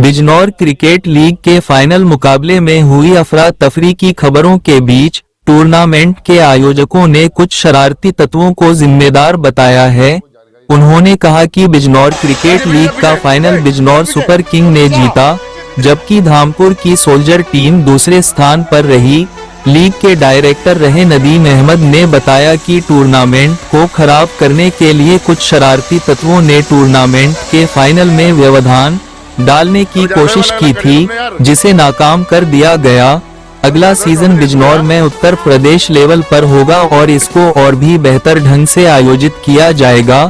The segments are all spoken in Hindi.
बिजनौर क्रिकेट लीग के फाइनल मुकाबले में हुई अफरा तफरी की खबरों के बीच टूर्नामेंट के आयोजकों ने कुछ शरारती तत्वों को जिम्मेदार बताया है। उन्होंने कहा कि बिजनौर क्रिकेट लीग का फाइनल बिजनौर सुपर किंग ने जीता, जबकि धामपुर की सोल्जर टीम दूसरे स्थान पर रही। लीग के डायरेक्टर रहे नदीम अहमद ने बताया कि टूर्नामेंट को खराब करने के लिए कुछ शरारती तत्वों ने टूर्नामेंट के फाइनल में व्यवधान डालने की कोशिश की थी, जिसे नाकाम कर दिया गया। अगला सीजन बिजनौर में उत्तर प्रदेश लेवल पर होगा और इसको और भी बेहतर ढंग से आयोजित किया जाएगा।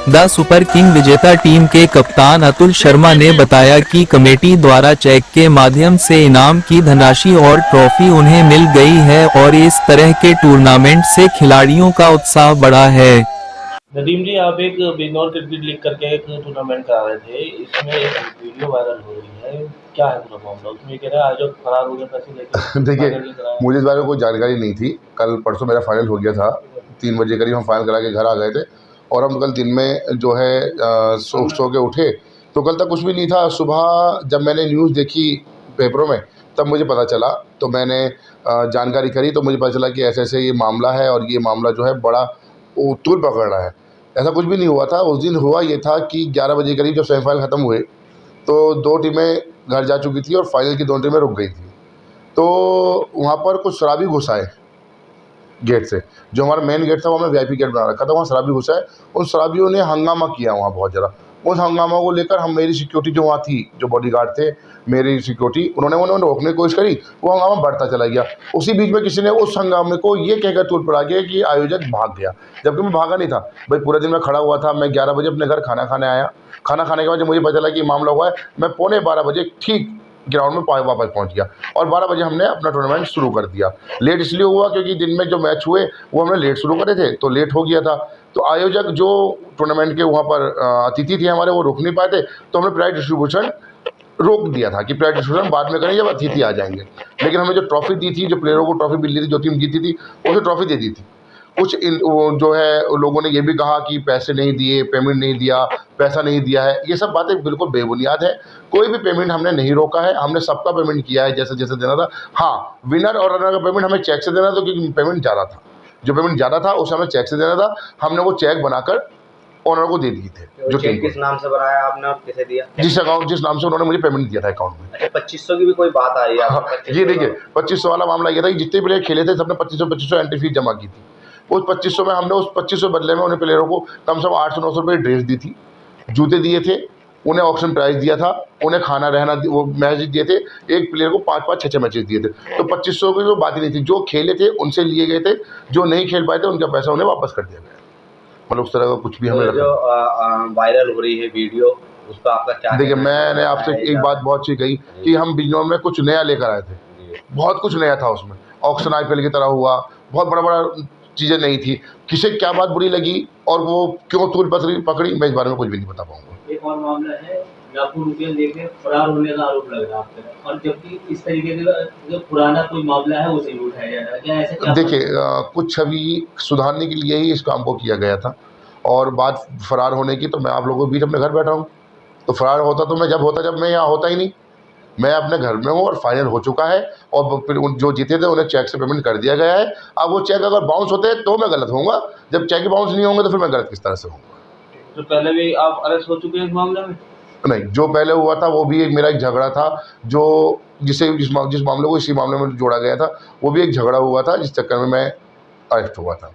द सुपर किंग विजेता टीम के कप्तान अतुल शर्मा ने बताया कि कमेटी द्वारा चेक के माध्यम से इनाम की धनराशि और ट्रॉफी उन्हें मिल गई है और इस तरह के टूर्नामेंट से खिलाड़ियों का उत्साह बढ़ा है। नदीम जी, आप एक बिजनौर क्रिकेट लीग करके एक टूर्नामेंट करा रहे थे, इसमें एक वीडियो वायरल हो रही है, क्या है पूरा मामला? उसमें कह रहा है आयोजक फरार हो गए पैसे लेकर। देखिए, मुझे इस बारे में कोई जानकारी नहीं थी। कल परसों मेरा फाइनल हो गया था, 3 बजे करीब हम फाइनल करा के घर आ गए थे और हम कल दिन में जो है सो के उठे तो कल तक कुछ भी नहीं था। सुबह जब मैंने न्यूज़ देखी पेपरों में तब मुझे पता चला, तो मैंने जानकारी करी तो मुझे पता चला कि ऐसे ऐसे ये मामला है और ये मामला जो है बड़ा तूल पकड़ रहा है। ऐसा कुछ भी नहीं हुआ था। उस दिन हुआ ये था कि 11 बजे करीब जब सेमीफाइनल ख़त्म हुए तो 2 टीमें घर जा चुकी थी और फाइनल की 2 टीमें रुक गई थी। तो वहाँ पर कुछ शराबी घुस आए गेट से। जो हमारा मेन गेट था वो हमने वीआईपी गेट बना रखा था, वहाँ शराबी घुस आए। उन शराबियों ने हंगामा किया वहाँ बहुत ज़्यादा। उस हंगामा को लेकर हम मेरी सिक्योरिटी जो वहाँ थी, जो बॉडीगार्ड थे मेरी सिक्योरिटी, उन्होंने रोकने की कोशिश करी। वो हंगामा बढ़ता चला गया। उसी बीच में किसी ने उस हंगामे को ये कहकर तोड़ पड़ा गया कि आयोजक भाग गया, जबकि मैं भागा नहीं था भाई। पूरे दिन मैं खड़ा हुआ था। मैं 11 बजे अपने घर खाना खाने आया। खाना खाने के बाद जब मुझे पता चला कि मामला हुआ है, मैं 11:15 बजे ठीक ग्राउंड में वापस पहुंच गया और 12 बजे हमने अपना टूर्नामेंट शुरू कर दिया। लेट इसलिए हुआ क्योंकि दिन में जो मैच हुए वो हमने लेट शुरू करे थे, तो लेट हो गया था। तो आयोजक जो टूर्नामेंट के वहाँ पर अतिथि थे हमारे, वो रुक नहीं पाए थे, तो हमने प्राइज डिस्ट्रीब्यूशन रोक दिया था कि प्राइज डिस्ट्रीब्यूशन बाद में करें जब अतिथि आ जाएंगे। लेकिन हमें जो ट्रॉफी दी थी, जो प्लेयरों को ट्रॉफी मिली थी, जो टीम जीती थी उसे ट्रॉफी दे दी थी। कुछ जो है लोगों ने ये भी कहा कि पैसे नहीं दिए, पेमेंट नहीं दिया, पैसा नहीं दिया है। ये सब बातें बिल्कुल बेबुनियाद है। कोई भी पेमेंट हमने नहीं रोका है, हमने सबका पेमेंट किया है जैसे जैसे देना था। हाँ, विनर और रनर का पेमेंट हमें चेक से देना था क्योंकि पेमेंट ज़्यादा था। जो पेमेंट ज़्यादा था उसे हमें चेक से देना था। हमने वो चेक बनाकर ओनर को दे दिए थे। जो चेक किस नाम से बनाया आपने और किसे दिया? जिस नाम से उन्होंने मुझे पेमेंट दिया था अकाउंट में। अच्छा, 2500 की भी कोई बात आ रही है? हाँ, ये देखिए 2500 वाला मामला ये था कि जितने प्लेयर खेले थे सबने 2500 एंट्री फीस जमा की थी। उस 2500 में हमने उस 2500 बदले में उन्हें प्लेयरों को कम से कम 800-900 रुपये ड्रेस दी थी, जूते दिए थे, उन्हें ऑक्शन प्राइस दिया था, उन्हें खाना रहना वो मैच दिए थे। एक प्लेयर को 5-5, 6-6 मैचेस दिए थे। तो 2500 की तो बात ही नहीं थी। जो खेले थे उनसे लिए गए थे, जो नहीं खेल पाए थे उनका पैसा उन्हें वापस कर दिया गया। मतलब उस तरह का कुछ भी हमें जो वायरल हो रही है वीडियो, उसका आपका क्या? देखिए, मैंने आपसे एक बात बहुत अच्छी कही कि हम बिजनौर में कुछ नया लेकर आए थे। बहुत कुछ नया था उसमें। ऑक्शन आईपीएल की तरह हुआ, बहुत बड़ा चीज़ें नहीं थी। किसे क्या बात बुरी लगी और वो क्यों तूल पकड़ी, मैं इस बारे में कुछ भी नहीं बता पाऊंगा। एक और मामला है, लाखों रुपये लेके फरार होने का आरोप लग रहा है आप पर, और जबकि इस तरीके से जो पुराना कोई मामला है उसे भी उठाया जा रहा है, क्या ऐसे? देखिए, कुछ छवि सुधारने के लिए ही इस काम को किया गया था। और बात फरार होने की, तो मैं आप लोगों के बीच अपने घर बैठा हूँ। तो फरार होता तो मैं जब मैं यहाँ होता ही नहीं। मैं अपने घर में हूँ और फाइनल हो चुका है और फिर जो जीते थे उन्हें चेक से पेमेंट कर दिया गया है। अब वो चेक अगर बाउंस होते हैं तो मैं गलत होऊंगा, जब चेक बाउंस नहीं होंगे तो फिर मैं गलत किस तरह से होऊंगा? तो पहले भी आप अरेस्ट हो चुके हैं इस मामले में? नहीं, जो पहले हुआ था वो भी मेरा एक झगड़ा था, जो जिस मामले को इसी मामले में जोड़ा गया था, वो भी एक झगड़ा हुआ था जिस चक्कर में मैं अरेस्ट हुआ था।